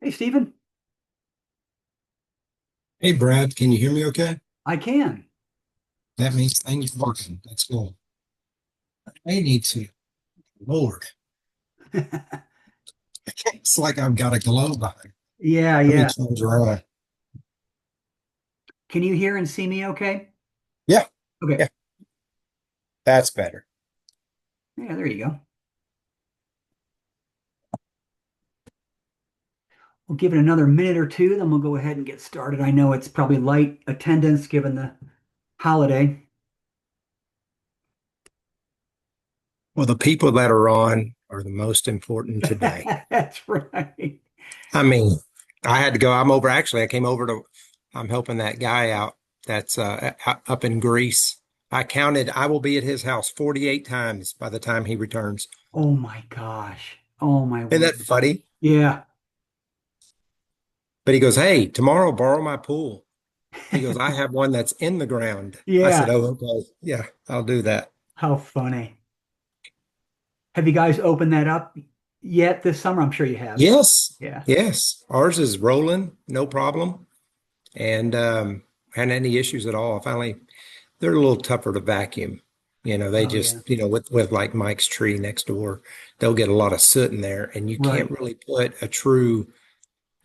Hey, Stephen, Hey Brad, can you hear me okay? I can. That means things working. That's cool. I need to. Lord, it's like I've got a glow behind. Yeah, Let me yeah. change around. Can you hear and see me okay? Yeah, Okay. yeah, that's better. Yeah, there you go. We'll give it another minute or two, then we'll go ahead and get started. I know it's probably light attendance given the holiday. Well, the people that are on are the most important today. That's right. I mean, I had to go. I came over to, I'm helping that guy out that's up in Greece. I will be at his house 48 times by the time he returns. Oh my gosh. Oh my Isn't that word. funny? Yeah. But he goes, "Hey, tomorrow borrow my pool." He goes, I have one that's in the ground. I said, Yeah. oh, okay. Yeah, I'll do that. How funny. Have you guys opened that up yet this summer? I'm sure you have. Yes. Yeah. Yes. Ours is rolling, no problem. And hadn't any issues at all. Finally, they're a little tougher to vacuum. They Oh yeah. just, with like Mike's tree next door, they'll get a lot of soot in there, and you can't Right. really put a true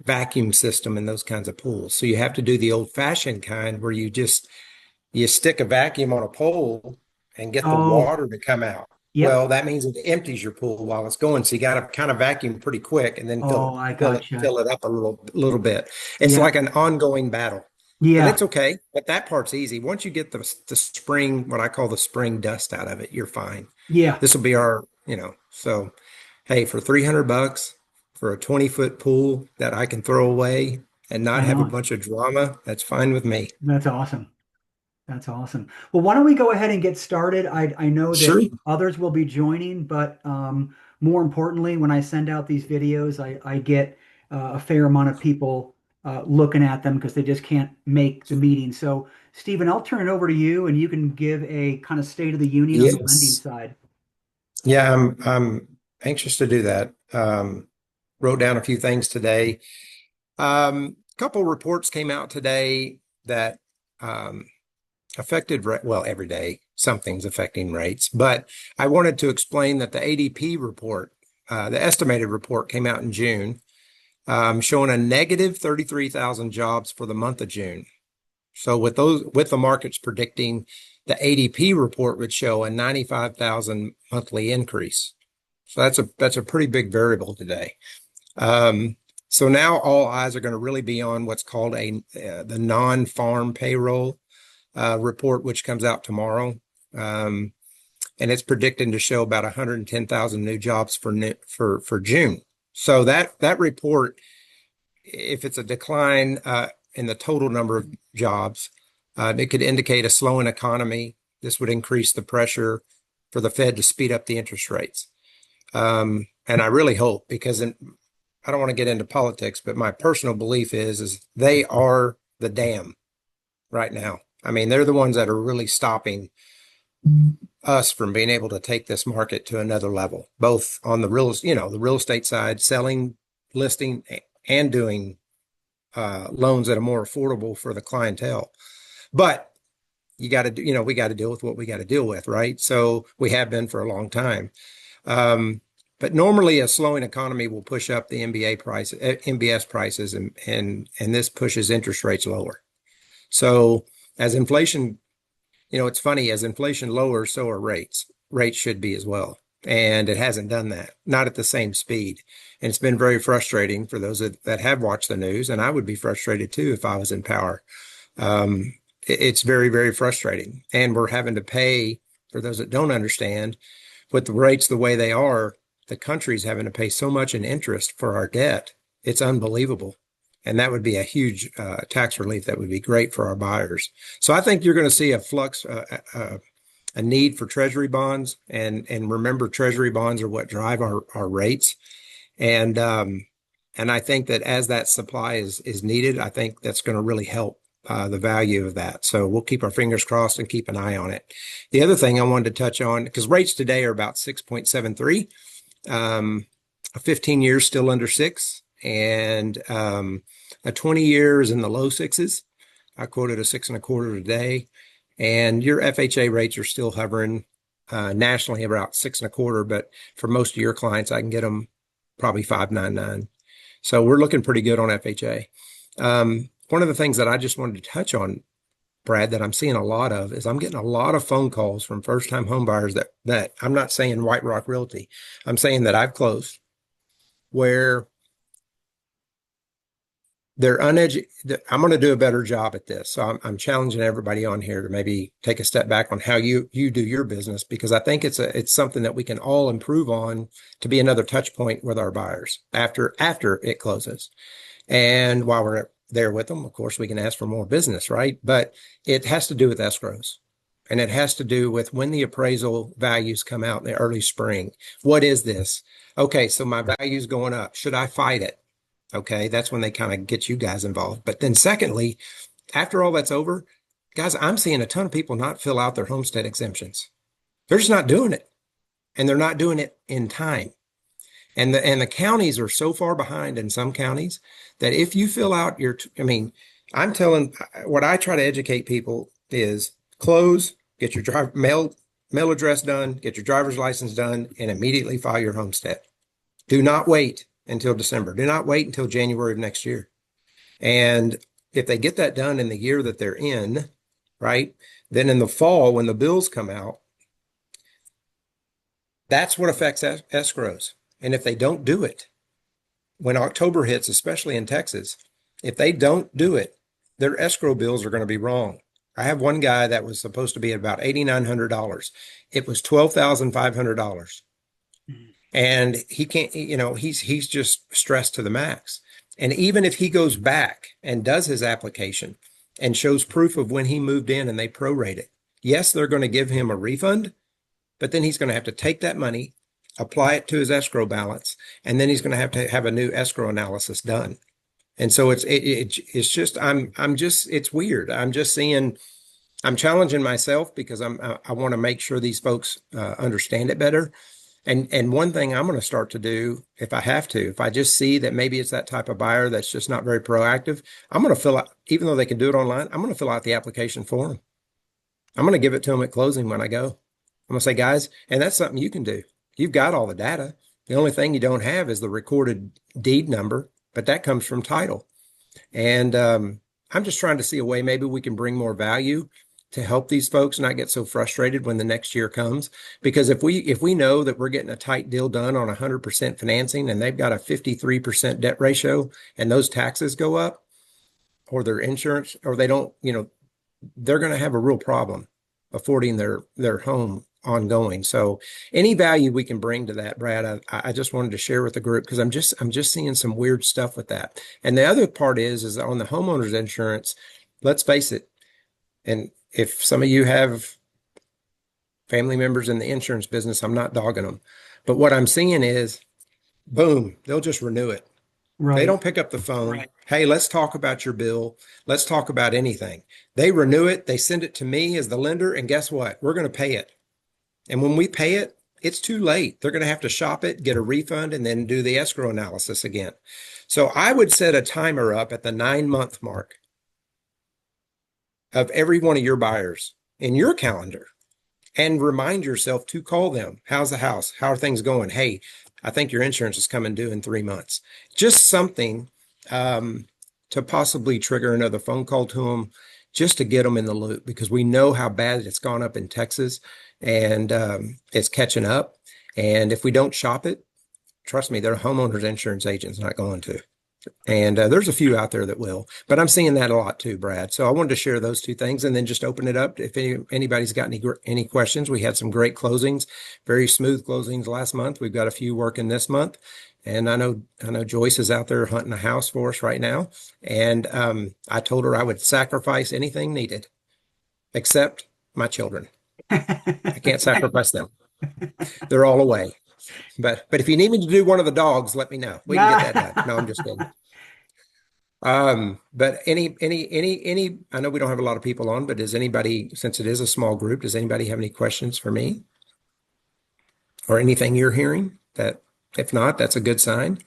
vacuum system in those kinds of pools. So you have to do the old-fashioned kind where you stick a vacuum on a pole and get the Oh, water to come out. yep. Well, that means it empties your pool while it's going. So you got to kind of vacuum pretty quick and then Oh, I gotcha. fill it up a little bit. It's Yeah. like an ongoing battle, but Yeah. it's okay. But that part's easy. Once you get the spring, what I call the spring dust out of it, you're fine. Yeah. This will be so hey, for 300 bucks for a 20-foot pool that I can throw away and not Right have a on. bunch of drama, that's fine with me. That's awesome. That's awesome. Well, why don't we go ahead and get started? I know that Sure. others will be joining, but more importantly, when I send out these videos, I get a fair amount of people looking at them because they just can't make the meeting. So, Stephen, I'll turn it over to you, and you can give a kind of state of the union on the lending Yes. side. Yeah, I'm anxious to do that. Wrote down a few things today. A couple reports came out today that um, well, every day something's affecting rates, but I wanted to explain that the ADP report, the estimated report came out in June, showing a negative 33,000 jobs for the month of June. So with the markets predicting the ADP report would show a 95,000 monthly increase. So that's a pretty big variable today. Um, so now all eyes are going to really be on what's called the non-farm payroll report, which comes out tomorrow, um, and it's predicting to show about 110,000 new jobs for June. So that report, if it's a decline in the total number of jobs, it could indicate a slowing economy. This would increase the pressure for the Fed to speed up the interest rates. And I really hope, because I don't want to get into politics, but my personal belief is they are the dam right now. I mean, they're the ones that are really stopping us from being able to take this market to another level, both on the real estate side, selling, listing, and doing loans that are more affordable for the clientele. But we got to deal with what we got to deal with, right? So we have been for a long time. Um, but normally a slowing economy will push up the MBS prices, and this pushes interest rates lower. So as inflation, it's funny, as inflation lowers, so are rates. Rates should be as well. And it hasn't done that, not at the same speed. And it's been very frustrating for those that have watched the news. And I would be frustrated too if I was in power. It's very, very frustrating. And we're having to pay, for those that don't understand, with the rates the way they are, the country's having to pay so much in interest for our debt. It's unbelievable. And that would be a huge tax relief that would be great for our buyers. So I think you're going to see a flux, a need for treasury bonds. And remember, treasury bonds are what drive our rates. And and I think that as that supply is needed, I think that's going to really help the value of that. So we'll keep our fingers crossed and keep an eye on it. The other thing I wanted to touch on, because rates today are about 6.73, a 15 years still under six, and a 20 years in the low sixes. I quoted a 6.25 today, and your FHA rates are still hovering nationally about 6.25, but for most of your clients, I can get them probably 5.99. So we're looking pretty good on FHA. One of the things that I just wanted to touch on, Brad, that I'm seeing a lot of is I'm getting a lot of phone calls from first-time home buyers that I'm not saying White Rock Realty. I'm saying that I've closed where they're uneducated. I'm going to do a better job at this. So I'm challenging everybody on here to maybe take a step back on how you do your business, because I think it's something that we can all improve on to be another touch point with our buyers after it closes. And while we're there with them, of course, we can ask for more business, right? But it has to do with escrows. And it has to do with when the appraisal values come out in the early spring. What is this? Okay, so my value's going up. Should I fight it? Okay, that's when they kind of get you guys involved. But then secondly, after all that's over, guys, I'm seeing a ton of people not fill out their homestead exemptions. They're just not doing it. And they're not doing it in time. And the counties are so far behind in some counties that if you fill out I'm telling, what I try to educate people is close, get your mail address done, get your driver's license done, and immediately file your homestead. Do not wait until December. Do not wait until January of next year. And if they get that done in the year that they're in, right, then in the fall, when the bills come out, that's what affects escrows. And if they don't do it, when October hits, especially in Texas, if they don't do it, their escrow bills are going to be wrong. I have one guy that was supposed to be at about $8,900. It was $12,500. And he can't, he's just stressed to the max. And even if he goes back and does his application and shows proof of when he moved in and they prorate it, yes, they're going to give him a refund, but then he's going to have to take that money, apply it to his escrow balance, and then he's going to have a new escrow analysis done. And so it's just, it's weird. I'm challenging myself because I want to make sure these folks understand it better. And one thing I'm going to start to do, if I have to, if I just see that maybe it's that type of buyer that's just not very proactive, I'm going to fill out, even though they can do it online, I'm going to fill out the application for them. I'm going to give it to them at closing when I go. I'm going to say, guys, and that's something you can do. You've got all the data. The only thing you don't have is the recorded deed number, but that comes from title. And I'm just trying to see a way maybe we can bring more value to help these folks not get so frustrated when the next year comes. Because if we know that we're getting a tight deal done on 100% financing and they've got a 53% debt ratio and those taxes go up, or their insurance, or they don't, they're going to have a real problem affording their home ongoing. So any value we can bring to that, Brad, I just wanted to share with the group, because I'm just seeing some weird stuff with that. And the other part is on the homeowner's insurance, let's face it. And if some of you have family members in the insurance business, I'm not dogging them, but what I'm seeing is, boom, they'll just renew it. Right. They don't pick up the phone. Right. Hey, let's talk about your bill. Let's talk about anything. They renew it. They send it to me as the lender. And guess what? We're going to pay it. And when we pay it, it's too late. They're going to have to shop it, get a refund, and then do the escrow analysis again. So I would set a timer up at the 9-month mark of every one of your buyers in your calendar and remind yourself to call them. How's the house? How are things going? Hey, I think your insurance is coming due in 3 months. Just something to possibly trigger another phone call to them, just to get them in the loop, because we know how bad it's gone up in Texas, and it's catching up. And if we don't shop it, trust me, their homeowners insurance agent's not going to. And there's a few out there that will, but I'm seeing that a lot too, Brad. So I wanted to share those two things and then just open it up. If anybody's got any questions, we had some great closings, very smooth closings last month. We've got a few working this month. And I know Joyce is out there hunting a house for us right now. And I told her I would sacrifice anything needed except my children. I can't sacrifice them. They're all away. But if you need me to do one of the dogs, let me know. We can get that done. No, I'm just kidding. But I know we don't have a lot of people on, but does anybody, since it is a small group, does anybody have any questions for me or anything you're hearing? That if not, that's a good sign.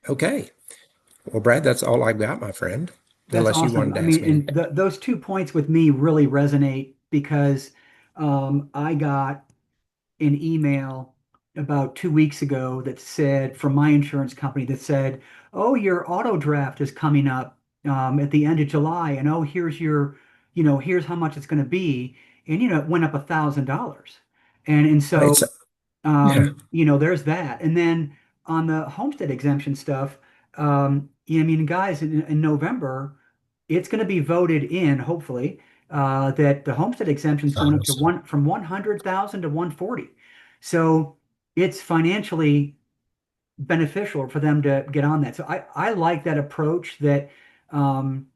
Okay. Well, Brad, that's all I got, my friend. That's Unless you awesome. wanted I to ask mean, me anything. and those 2 points with me really resonate because I got an email about 2 weeks ago that said from my insurance company that said, "Oh, your auto draft is coming up at the end of July, and oh, here's here's how much it's going to be," and it went up $1,000, and so It's yeah. there's that. And then on the homestead exemption stuff, I mean, guys, in November, it's going to be voted in, hopefully, that the homestead exemption is going up to from 100,000 to 140. So it's financially beneficial for them to get on that. So I like that approach um,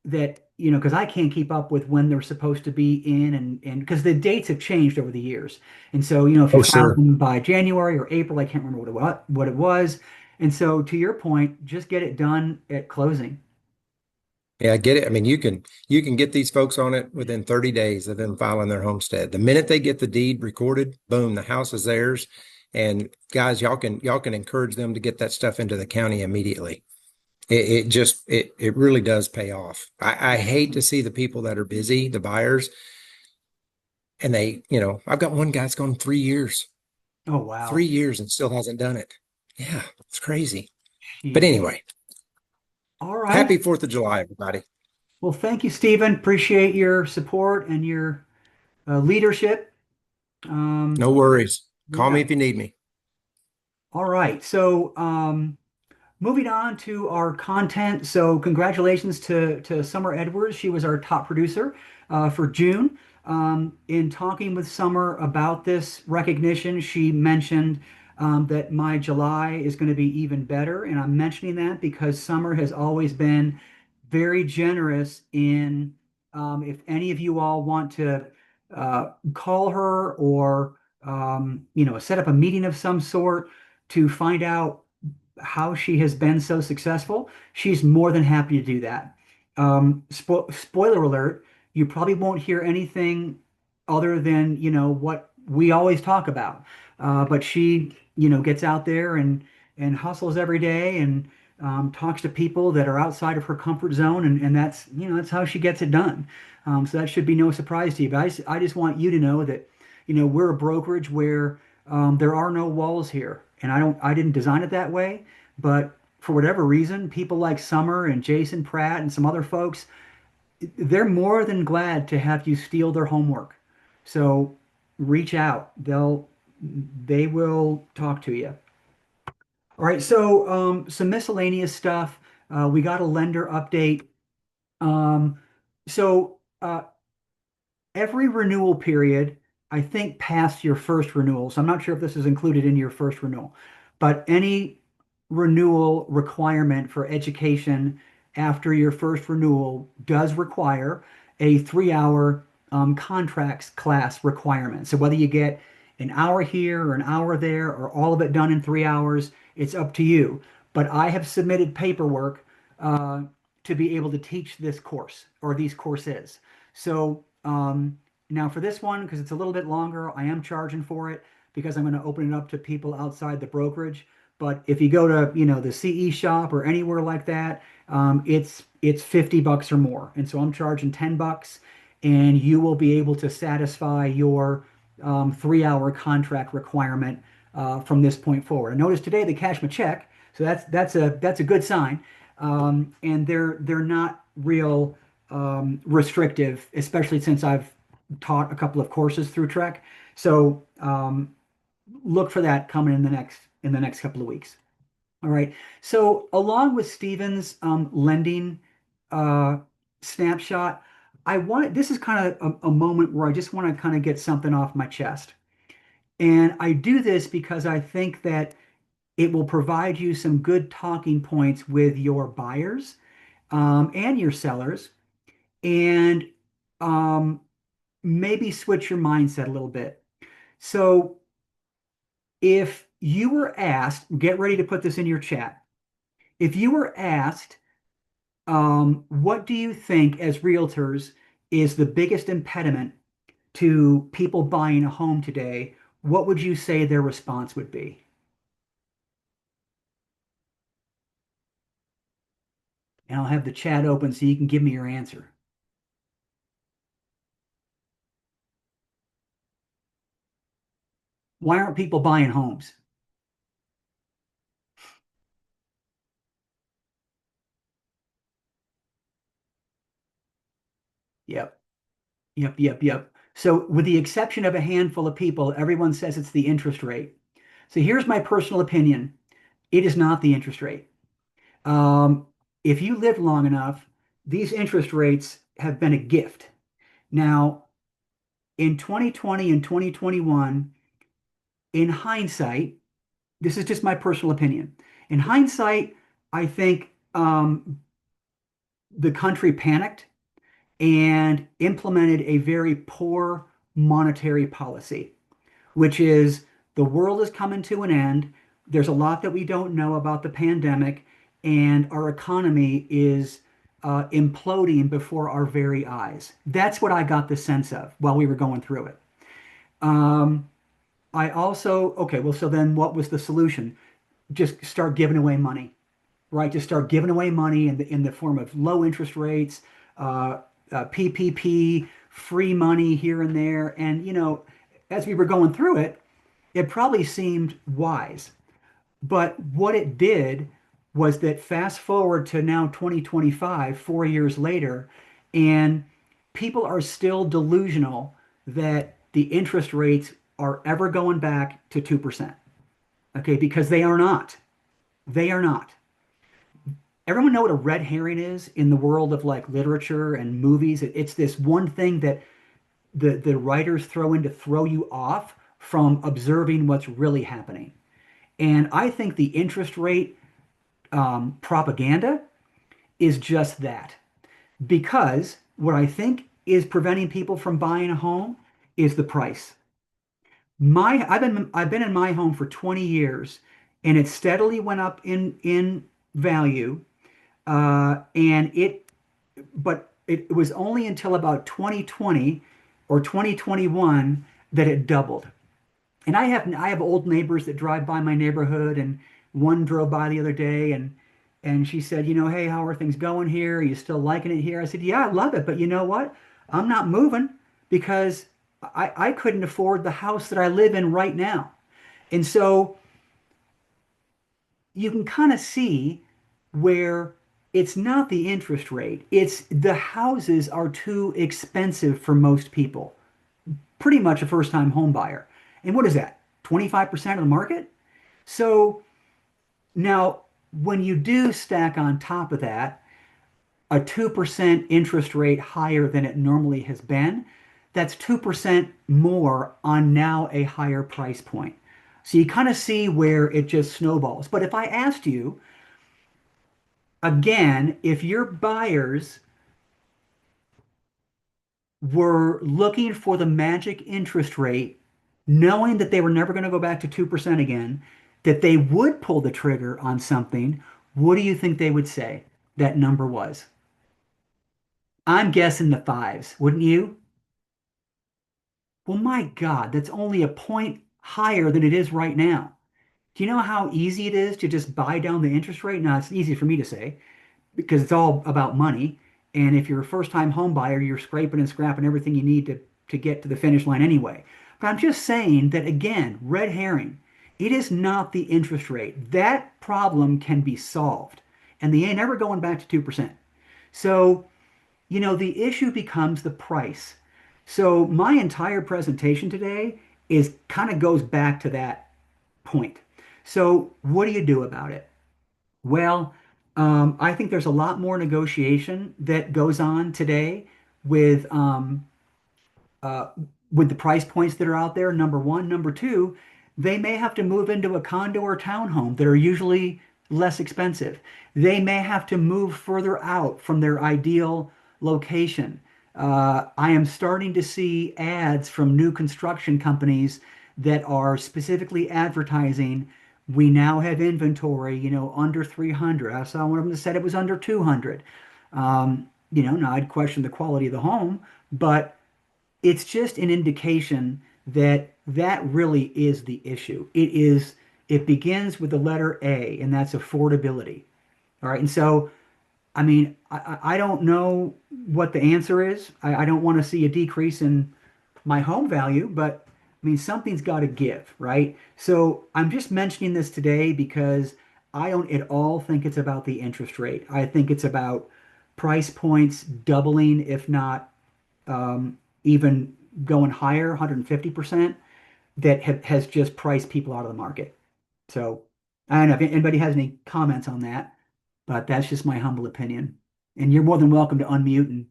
because I can't keep up with when they're supposed to be in and because the dates have changed over the years. And so, if you Oh, file sure. them by January or April, I can't remember what it was. And so to your point, just get it done at closing. Yeah, I get it. I mean, you can get these folks on it within 30 days of them filing their homestead. The minute they get the deed recorded, boom, the house is theirs. And guys, y'all can encourage them to get that stuff into the county immediately. It really does pay off. I hate to see the people that are busy, the buyers, and I've got one guy that's gone 3 years, Oh, three wow. years and still hasn't done it. Yeah, it's crazy. But Jeez. anyway, All right. happy 4th of July, everybody. Well, thank you, Stephen. Appreciate your support and your leadership. No worries. Call me Yeah. if you need me. All right. So, moving on to our content. So, congratulations to Summer Edwards. She was our top producer for June. In talking with Summer about this recognition, she mentioned that my July is going to be even better. And I'm mentioning that because Summer has always been very generous in if any of you all want to call her or set up a meeting of some sort to find out how she has been so successful, she's more than happy to do that. Spoiler alert, you probably won't hear anything other than, what we always talk about. But she, gets out there and hustles every day and talks to people that are outside of her comfort zone, and that's how she gets it done. So that should be no surprise to you. But I just want you to know that, we're a brokerage where there are no walls here, and I didn't design it that way, but for whatever reason, people like Summer and Jason Pratt and some other folks, they're more than glad to have you steal their homework. So reach out. They will talk to you. All right, so some miscellaneous stuff. We got a lender update. Um, so every renewal period, I think past your first renewal, so I'm not sure if this is included in your first renewal, but any renewal requirement for education after your first renewal does require a 3 hour contracts class requirement. So whether you get an hour here or an hour there or all of it done in 3 hours, it's up to you. But I have submitted paperwork uh, to be able to teach this course or these courses. So now for this one, because it's a little bit longer, I am charging for it because I'm going to open it up to people outside the brokerage. But if you go to, the CE shop or anywhere like that, it's $50 or more. And so I'm charging $10 and you will be able to satisfy your 3 hour contract requirement from this point forward. I noticed today they cashed my check, so that's a good sign. And they're not real restrictive, especially since I've taught a couple of courses through Trek. So look for that coming in the next couple of weeks. All right. So along with Stephen's lending uh, snapshot, this is kind of a moment where I just want to kind of get something off my chest. And I do this because I think that it will provide you some good talking points with your buyers and your sellers, and um, maybe switch your mindset a little bit. So if you were asked, get ready to put this in your chat. If you were asked, what do you think as realtors is the biggest impediment to people buying a home today? What would you say their response would be? and I'll have the chat open so you can give me your answer. Why aren't people buying homes? Yep, yep. So, with the exception of a handful of people, everyone says it's the interest rate. So, here's my personal opinion. It is not the interest rate. Um, if you live long enough, these interest rates have been a gift. Now, in 2020 and 2021, in hindsight, this is just my personal opinion. In hindsight, I think the country panicked and implemented a very poor monetary policy, which is the world is coming to an end. There's a lot that we don't know about the pandemic, and our economy is imploding before our very eyes. That's what I got the sense of while we were going through it. Um, I also, okay, well, so then what was the solution? Just start giving away money, right? Just start giving away money in the form of low interest rates, uh, PPP, free money here and there. And, as we were going through it, it probably seemed wise. But what it did was that fast forward to now 2025, 4 years later, and people are still delusional that the interest rates are ever going back to 2%. Okay, because they are not. They are not. Everyone know what a red herring is in the world of like literature and movies? It's this one thing that the writers throw in to throw you off from observing what's really happening. And I think the interest rate propaganda is just that. Because what I think is preventing people from buying a home is the price. I've been in my home for 20 years, and it steadily went up in value. And it was only until about 2020 or 2021 that it doubled. And I have old neighbors that drive by my neighborhood, and one drove by the other day, and she said, hey, how are things going here? Are you still liking it here? I said, yeah, I love it, but you know what? I'm not moving because I couldn't afford the house that I live in right now. And so you can kind of see where it's not the interest rate, it's the houses are too expensive for most people, pretty much a first-time home buyer. And what is that? 25% of the market? So now, when you do stack on top of that a 2% interest rate higher than it normally has been, that's 2% more on now a higher price point. So you kind of see where it just snowballs. But if I asked you, again, if your buyers were looking for the magic interest rate, knowing that they were never going to go back to 2% again, that they would pull the trigger on something, what do you think they would say that number was? I'm guessing the fives, wouldn't you? Well, my God, that's only a point higher than it is right now. Do you know how easy it is to just buy down the interest rate? Now, it's easy for me to say because it's all about money. And if you're a first-time home buyer, you're scraping and scrapping everything you need to get to the finish line anyway. But I'm just saying that again, red herring, it is not the interest rate. That problem can be solved. And they ain't ever going back to 2%. So, the issue becomes the price. So my entire presentation today is kind of goes back to that point. So what do you do about it? Well, I think there's a lot more negotiation that goes on today with uh, with the price points that are out there, number one. Number two, they may have to move into a condo or townhome that are usually less expensive. They may have to move further out from their ideal location. I am starting to see ads from new construction companies that are specifically advertising. We now have inventory, under 300. I saw one of them that said it was under 200. Now I'd question the quality of the home, but it's just an indication that that really is the issue. It begins with the letter A, and that's affordability. All right. And so I mean, I don't know what the answer is. I don't want to see a decrease in my home value, but I mean, something's got to give, right? So I'm just mentioning this today because I don't at all think it's about the interest rate. I think it's about price points doubling, if not even going higher, 150%, that has just priced people out of the market. So I don't know if anybody has any comments on that, but that's just my humble opinion. And you're more than welcome to unmute and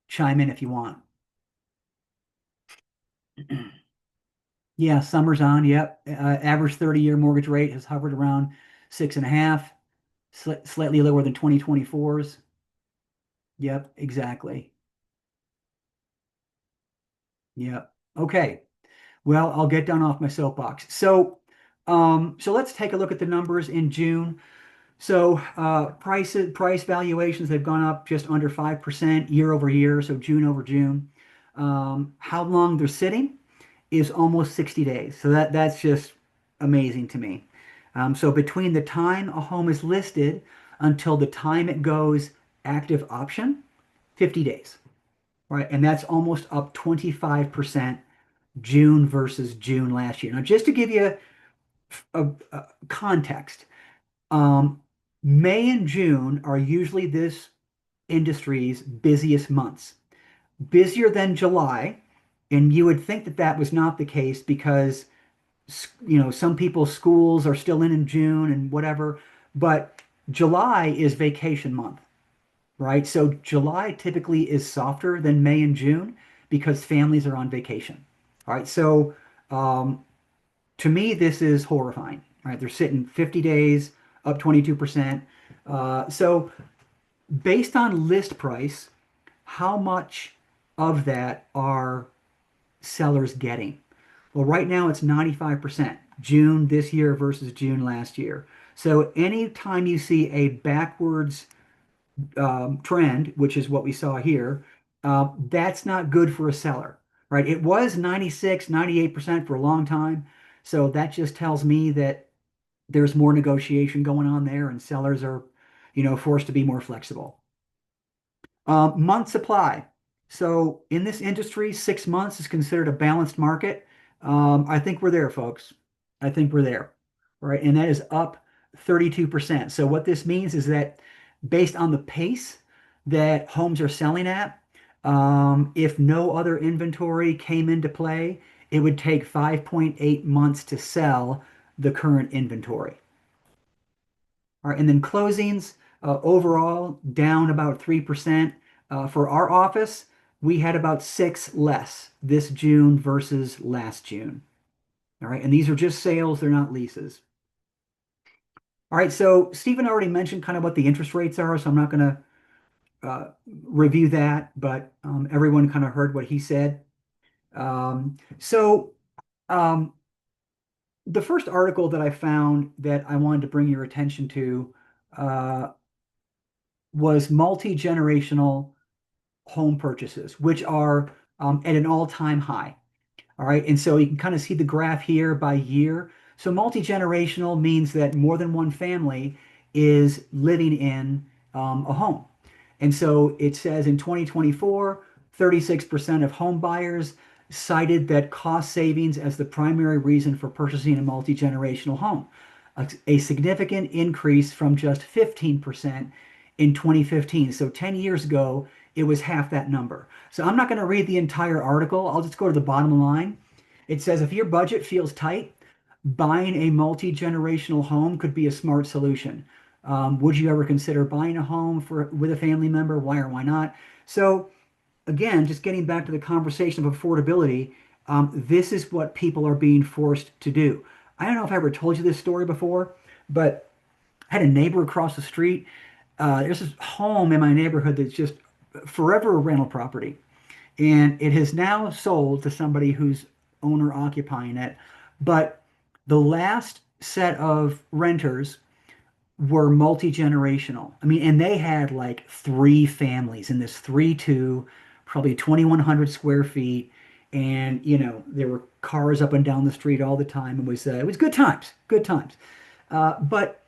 chime in if you want. Yeah, summer's on. Yep. Average 30-year mortgage rate has hovered around 6.5, slightly lower than 2024's. Yep, exactly. Yep. Okay. Well, I'll get down off my soapbox. So let's take a look at the numbers in June. So price valuations, they've gone up just under 5% year over year, so June over June. How long they're sitting is almost 60 days. So that's just amazing to me. So between the time a home is listed until the time it goes active option, 50 days, right? And that's almost up 25% June versus June last year. Now, just to give you a context, um, May and June are usually this industry's busiest months, busier than July. And you would think that that was not the case because, some people's schools are still in June and whatever. But July is vacation month, right? So July typically is softer than May and June because families are on vacation. All right. So to me, this is horrifying, right? They're sitting 50 days, up 22%. So based on list price, how much of that are sellers getting? Well, right now it's 95%, June this year versus June last year. So anytime you see a backwards trend, which is what we saw here, that's not good for a seller, right? It was 96, 98% for a long time. So that just tells me that there's more negotiation going on there and sellers are, forced to be more flexible. Month supply. So in this industry, 6 months is considered a balanced market. I think we're there, folks. I think we're there, right? And that is up 32%. So what this means is that based on the pace that homes are selling at, if no other inventory came into play, it would take 5.8 months to sell the current inventory. All right, and then closings overall down about 3%. For our office, we had about six less this June versus last June. All right, and these are just sales, they're not leases. All right, so Stephen already mentioned kind of what the interest rates are, so I'm not going to review that, but everyone kind of heard what he said. So um, the first article that I found that I wanted to bring your attention to uh, was multi-generational home purchases, which are at an all-time high. All right. And so you can kind of see the graph here by year. So multi-generational means that more than one family is living in a home. And so it says in 2024, 36% of home buyers cited that cost savings as the primary reason for purchasing a multi-generational home, a significant increase from just 15% in 2015. So 10 years ago, it was half that number. So I'm not going to read the entire article. I'll just go to the bottom line. It says if your budget feels tight, buying a multi-generational home could be a smart solution. Would you ever consider buying a home with a family member? Why or why not? So again, just getting back to the conversation of affordability, this is what people are being forced to do. I don't know if I ever told you this story before, but I had a neighbor across the street. There's this home in my neighborhood that's just forever a rental property. And it has now sold to somebody who's owner occupying it. But the last set of renters were multi-generational. I mean, and they had like three families in this 3-2, probably 2,100 square feet. And, there were cars up and down the street all the time. It was good times, good times. But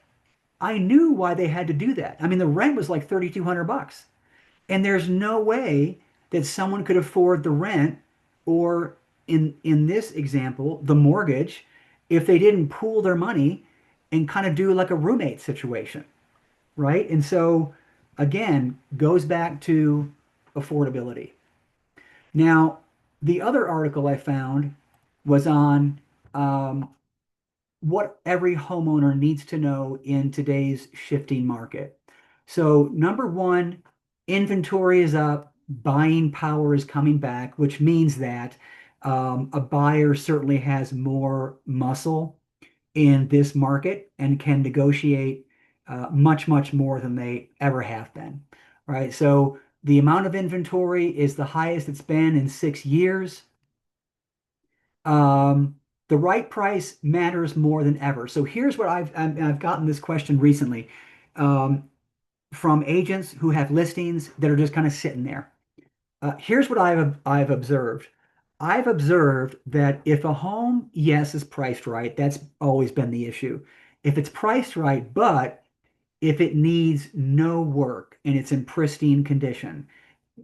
I knew why they had to do that. I mean, the rent was like 3,200 bucks. And there's no way that someone could afford the rent or in this example, the mortgage, if they didn't pool their money and kind of do like a roommate situation, right? And so again, goes back to affordability. Now, the other article I found was on um, what every homeowner needs to know in today's shifting market. So, number one, inventory is up, buying power is coming back, which means that a buyer certainly has more muscle in this market and can negotiate much, much more than they ever have been. Right. So, the amount of inventory is the highest it's been in 6 years. Um, the right price matters more than ever. So here's what I've gotten this question recently um, from agents who have listings that are just kind of sitting there. Here's what I've observed. I've observed that if a home, yes, is priced right, that's always been the issue. If it's priced right, but if it needs no work and it's in pristine condition,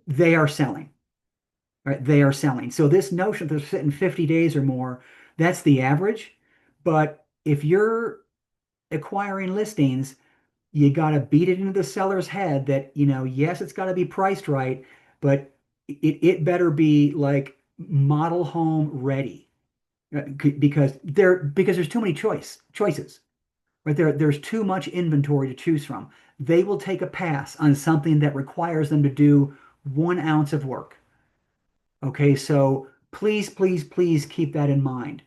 they are selling. Right? They are selling. So this notion that they're sitting 50 days or more, that's the average. But if you're acquiring listings, you got to beat it into the seller's head that, yes, it's got to be priced right, but it better be like model home ready because there's too many choices. Right there's too much inventory to choose from. They will take a pass on something that requires them to do 1 ounce of work. Okay, so please, please, please keep that in mind.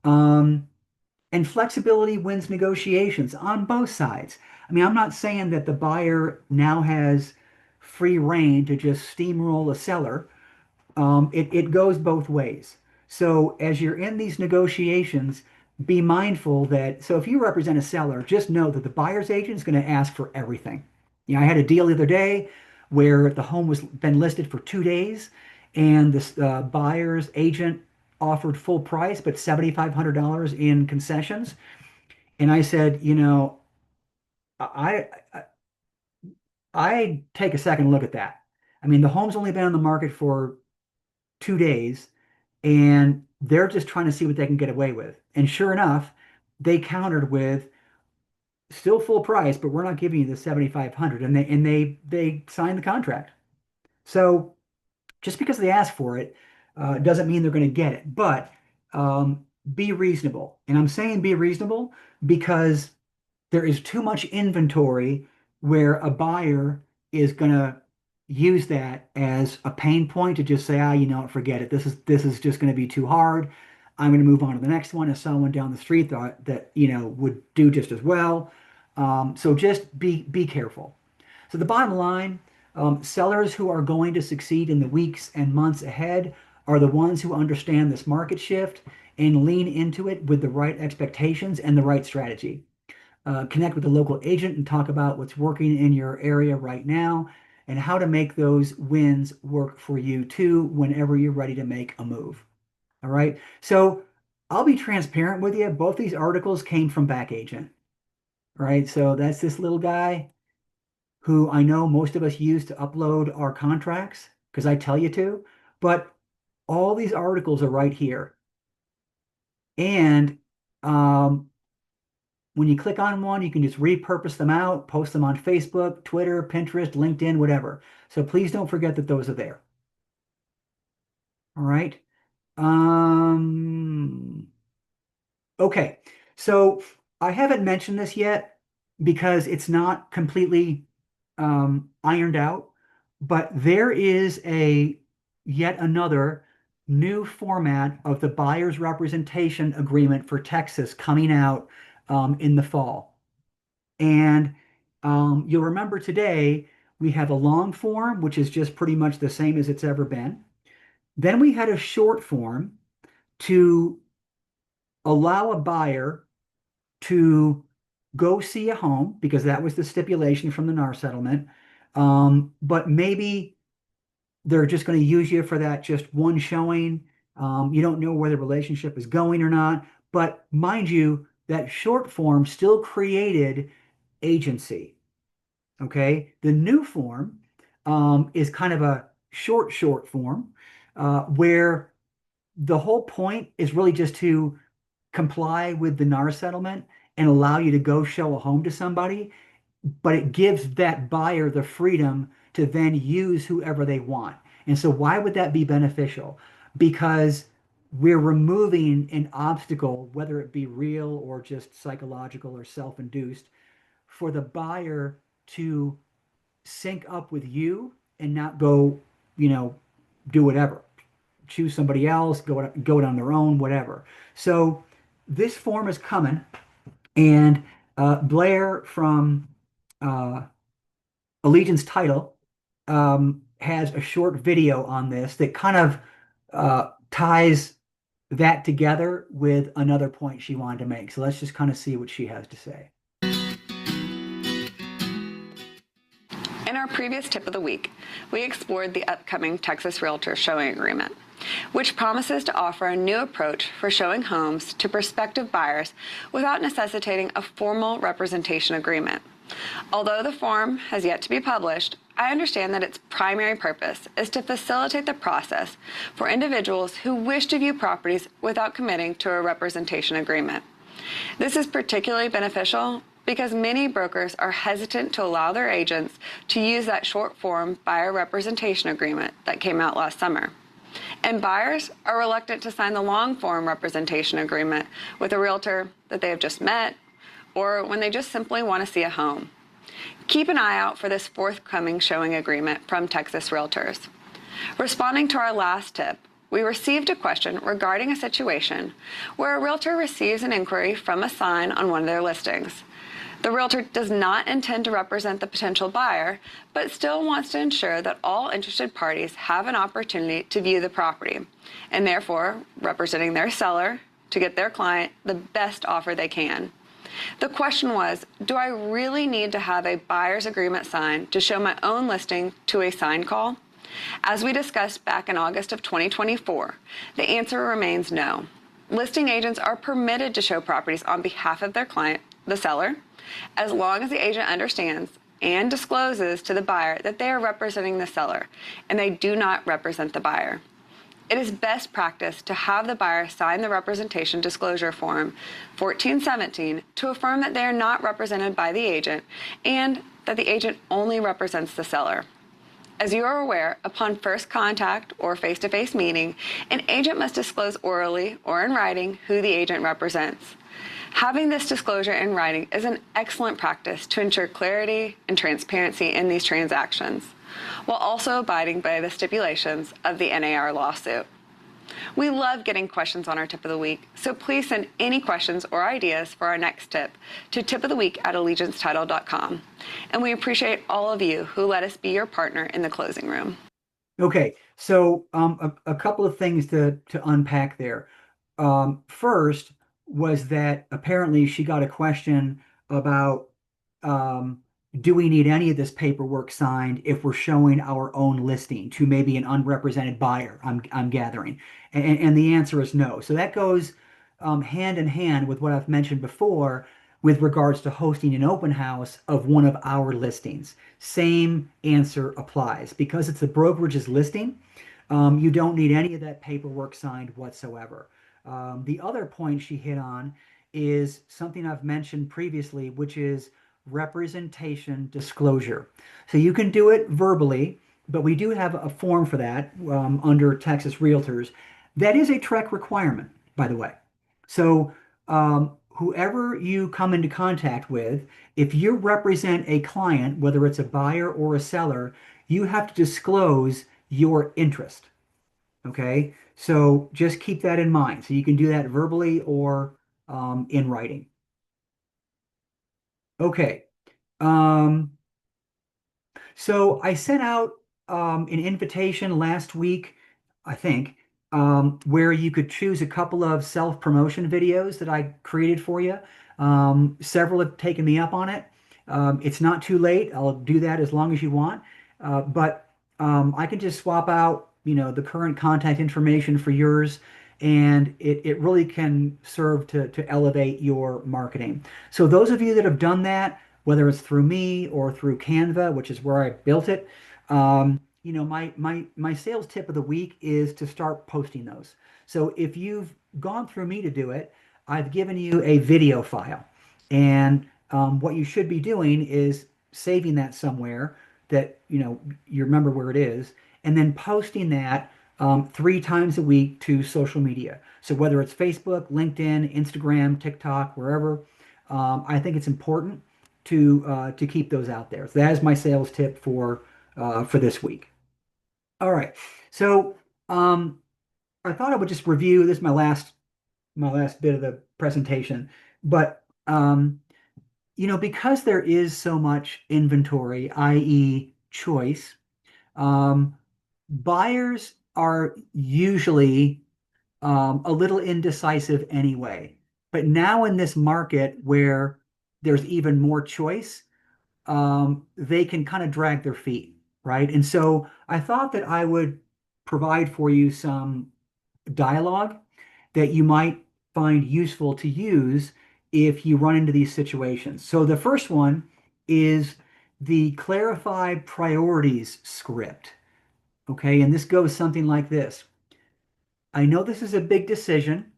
Um, and flexibility wins negotiations on both sides. I mean, I'm not saying that the buyer now has free reign to just steamroll a seller. It goes both ways. So as you're in these negotiations, be mindful that, so if you represent a seller, just know that the buyer's agent is going to ask for everything. I had a deal the other day where the home was been listed for 2 days and this buyer's agent offered full price, but $7,500 in concessions. And I said, I, I, I take a second look at that. I mean, the home's only been on the market for 2 days and they're just trying to see what they can get away with. And sure enough, they countered with still full price, but we're not giving you the 7,500, and they signed the contract. So just because they ask for it doesn't mean they're going to get it. But be reasonable, and I'm saying be reasonable because there is too much inventory where a buyer is going to use that as a pain point to just say, forget it. This is just going to be too hard. I'm going to move on to the next one. If someone down the street thought that, would do just as well. So just be careful. So the bottom line, sellers who are going to succeed in the weeks and months ahead are the ones who understand this market shift and lean into it with the right expectations and the right strategy. Connect with a local agent and talk about what's working in your area right now and how to make those wins work for you too whenever you're ready to make a move. All right. So I'll be transparent with you. Both these articles came from Back Agent. Right. So that's this little guy who I know most of us use to upload our contracts because I tell you to. But all these articles are right here. And when you click on one, you can just repurpose them out, post them on Facebook, Twitter, Pinterest, LinkedIn, whatever. So please don't forget that those are there. All right. Um, okay. So I haven't mentioned this yet because it's not completely ironed out, but there is a yet another new format of the buyer's representation agreement for Texas coming out in the fall. And you'll remember today we have a long form, which is just pretty much the same as it's ever been. Then we had a short form to allow a buyer to go see a home because that was the stipulation from the NAR settlement. But maybe they're just going to use you for that just one showing. You don't know where the relationship is going or not. But mind you, that short form still created agency. Okay. The new form is kind of a short form where the whole point is really just to comply with the NAR settlement and allow you to go show a home to somebody, but it gives that buyer the freedom to then use whoever they want. And so, why would that be beneficial? Because we're removing an obstacle, whether it be real or just psychological or self-induced, for the buyer to sync up with you and not go, you know, do whatever, choose somebody else, go down their own, whatever. So this form is coming, and Blair from uh, Allegiance Title has a short video on this that kind of ties that together with another point she wanted to make. So let's just kind of see what she has to say. In our previous tip of the week, we explored the upcoming Texas Realtor showing agreement, which promises to offer a new approach for showing homes to prospective buyers without necessitating a formal representation agreement. Although the form has yet to be published, I understand that its primary purpose is to facilitate the process for individuals who wish to view properties without committing to a representation agreement. This is particularly beneficial because many brokers are hesitant to allow their agents to use that short form buyer representation agreement that came out last summer. And buyers are reluctant to sign the long form representation agreement with a realtor that they have just met or when they just simply want to see a home. Keep an eye out for this forthcoming showing agreement from Texas Realtors. Responding to our last tip, we received a question regarding a situation where a realtor receives an inquiry from a sign on one of their listings. The realtor does not intend to represent the potential buyer, but still wants to ensure that all interested parties have an opportunity to view the property, and therefore representing their seller to get their client the best offer they can. The question was, do I really need to have a buyer's agreement signed to show my own listing to a sign call? As we discussed back in August of 2024, the answer remains no. Listing agents are permitted to show properties on behalf of their client, the seller, as long as the agent understands and discloses to the buyer that they are representing the seller and they do not represent the buyer. It is best practice to have the buyer sign the representation disclosure form 1417 to affirm that they are not represented by the agent and that the agent only represents the seller. As you are aware, upon first contact or face-to-face meeting, an agent must disclose orally or in writing who the agent represents. Having this disclosure in writing is an excellent practice to ensure clarity and transparency in these transactions, while also abiding by the stipulations of the NAR lawsuit. We love getting questions on our tip of the week, so please send any questions or ideas for our next tip to tipoftheweek@allegiancetitle.com. And we appreciate all of you who let us be your partner in the closing room. Okay, so a couple of things to unpack there. First was that apparently she got a question about um, do we need any of this paperwork signed if we're showing our own listing to maybe an unrepresented buyer, I'm gathering. And the answer is no. So that goes hand in hand with what I've mentioned before with regards to hosting an open house of one of our listings. Same answer applies. Because it's the brokerage's listing, you don't need any of that paperwork signed whatsoever. The other point she hit on is something I've mentioned previously, which is representation disclosure. So you can do it verbally, but we do have a form for that under Texas Realtors. That is a TREC requirement, by the way. So whoever you come into contact with, if you represent a client, whether it's a buyer or a seller, you have to disclose your interest. Okay, so just keep that in mind. So you can do that verbally or in writing. Okay. Um, so I sent out an invitation last week, I think, where you could choose a couple of self-promotion videos that I created for you. Several have taken me up on it. It's not too late. I'll do that as long as you want. But I can just swap out, the current contact information for yours, and it really can serve to elevate your marketing. So those of you that have done that, whether it's through me or through Canva, which is where I built it. My sales tip of the week is to start posting those. So if you've gone through me to do it, I've given you a video file, and what you should be doing is saving that somewhere that you remember where it is, and then posting that 3 times a week to social media. So whether it's Facebook, LinkedIn, Instagram, TikTok, wherever, I think it's important to keep those out there. So that is my sales tip for this week. All right. So I thought I would just review this is my last bit of the presentation, but because there is so much inventory, i.e., choice, um, buyers are usually a little indecisive anyway. But now in this market where there's even more choice, they can kind of drag their feet, right? And so I thought that I would provide for you some dialogue that you might find useful to use if you run into these situations. So the first one is the clarify priorities script. Okay, and this goes something like this. I know this is a big decision,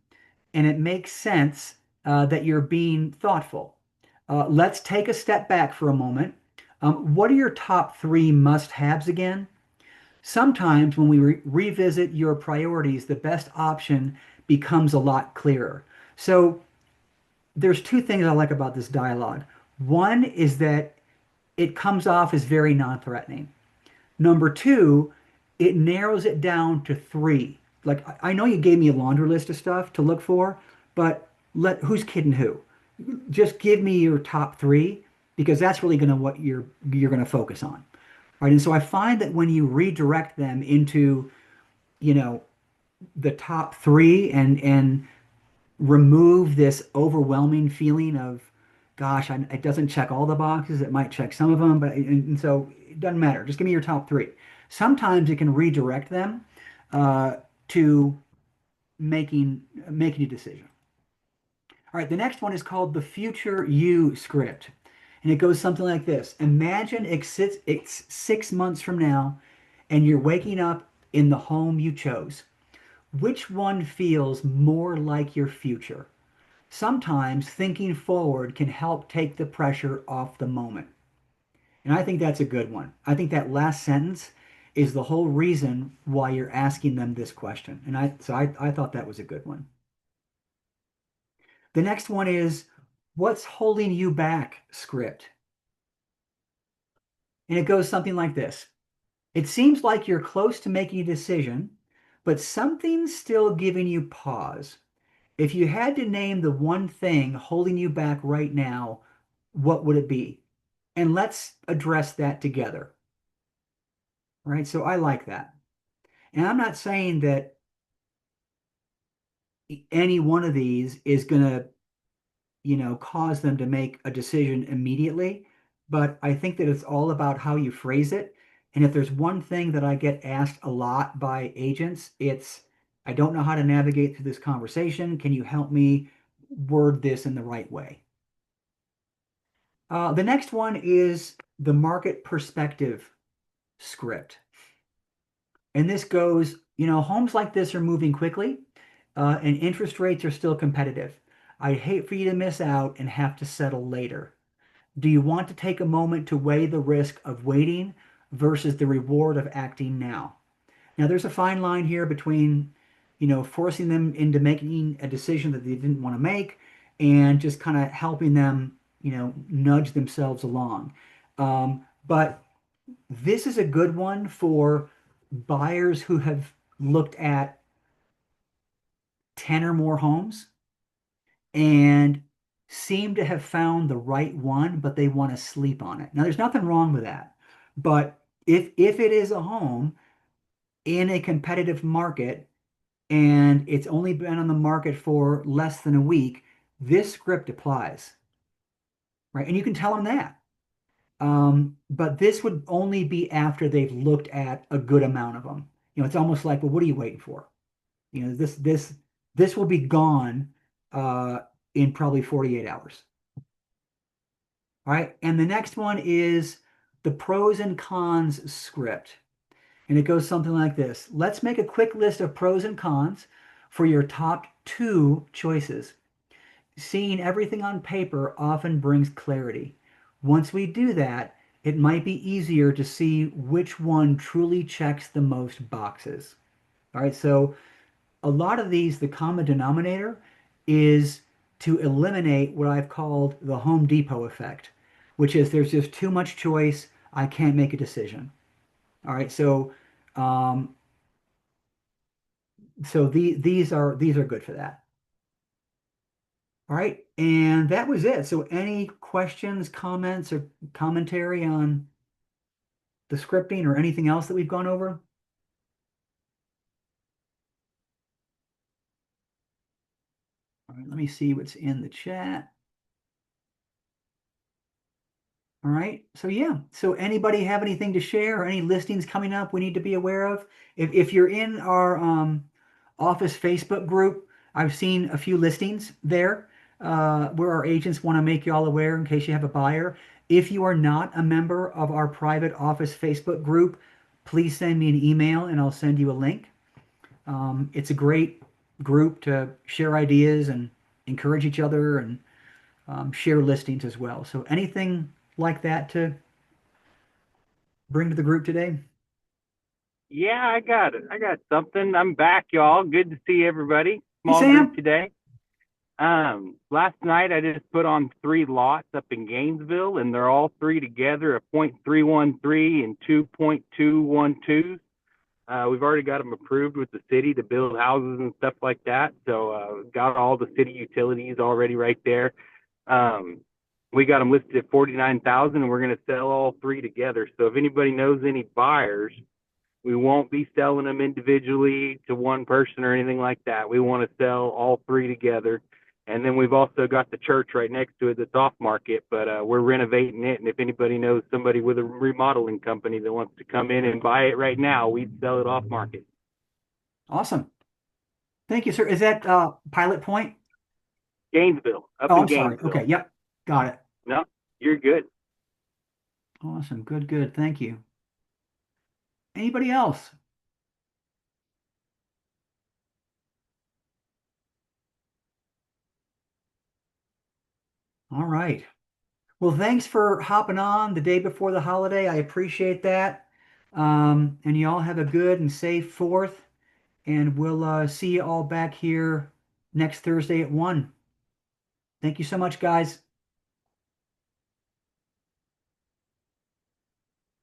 and it makes sense that you're being thoughtful. Let's take a step back for a moment. What are your top 3 must-haves again? Sometimes when we revisit your priorities, the best option becomes a lot clearer. So there's 2 things I like about this dialogue. One is that it comes off as very non-threatening. Number 2, it narrows it down to 3. Like I know you gave me a laundry list of stuff to look for, but who's kidding who? Just give me your top 3 because that's really gonna what you're gonna focus on. Right. And so I find that when you redirect them into, you know, the top 3 and remove this overwhelming feeling of, gosh, it doesn't check all the boxes. It might check some of them, but and so it doesn't matter. Just give me your top 3. Sometimes it can redirect them to making a decision. All right, the next one is called the Future You script. And it goes something like this. Imagine it's 6 months from now, and you're waking up in the home you chose. Which one feels more like your future? Sometimes thinking forward can help take the pressure off the moment. And I think that's a good one. I think that last sentence is the whole reason why you're asking them this question. And I thought that was a good one. The next one is what's holding you back script. And it goes something like this. It seems like you're close to making a decision, but something's still giving you pause. If you had to name the one thing holding you back right now, what would it be? And let's address that together. Right? So I like that. And I'm not saying that any one of these is going to, cause them to make a decision immediately, but I think that it's all about how you phrase it. And if there's one thing that I get asked a lot by agents, it's, I don't know how to navigate through this conversation. Can you help me word this in the right way? The next one is the market perspective script. And this goes, homes like this are moving quickly, and interest rates are still competitive. I'd hate for you to miss out and have to settle later. Do you want to take a moment to weigh the risk of waiting versus the reward of acting now? Now, there's a fine line here between, forcing them into making a decision that they didn't want to make and just kind of helping them, nudge themselves along. But this is a good one for buyers who have looked at 10 or more homes and seem to have found the right one, but they want to sleep on it. Now, there's nothing wrong with that. But if it is a home in a competitive market and it's only been on the market for less than a week, this script applies, right? And you can tell them that. But this would only be after they've looked at a good amount of them. It's almost like, well, what are you waiting for? This will be gone in probably 48 hours. All right. And the next one is the pros and cons script. And it goes something like this. Let's make a quick list of pros and cons for your top two choices. Seeing everything on paper often brings clarity. Once we do that, it might be easier to see which one truly checks the most boxes. All right, so a lot of these, the common denominator is to eliminate what I've called the Home Depot effect, which is there's just too much choice. I can't make a decision. All right, um, these are good for that. All right, and that was it. So any questions, comments, or commentary on the scripting or anything else that we've gone over? All right, let me see what's in the chat. All right, so yeah, so anybody have anything to share or any listings coming up we need to be aware of? If you're in our office Facebook group, I've seen a few listings there where our agents want to make you all aware in case you have a buyer. If you are not a member of our private office Facebook group, please send me an email and I'll send you a link. It's a great group to share ideas and encourage each other and share listings as well. So anything like that to bring to the group today? Yeah, I got it. I got something. I'm back, y'all. Good to see everybody. Hey, Small group Sam. today. Last night I just put on 3 lots up in Gainesville, and they're all three together at .313 and 2.212. We've already got them approved with the city to build houses and stuff like that. So got all the city utilities already right there. We got them listed at 49,000, and we're going to sell all three together. So if anybody knows any buyers, we won't be selling them individually to one person or anything like that. We want to sell all three together. And then we've also got the church right next to it that's off market, but we're renovating it. And if anybody knows somebody with a remodeling company that wants to come in and buy it right now, we'd sell it off market. Awesome. Thank you, sir. Is that Pilot Point? Gainesville, up Oh, in I'm sorry. Gainesville. Okay. Yep. Got it. No, you're good. Awesome. Good, good. Thank you. Anybody else? All right. Well, thanks for hopping on the day before the holiday. I appreciate that. And you all have a good and safe Fourth. And we'll see you all back here next Thursday at 1. Thank you so much, guys.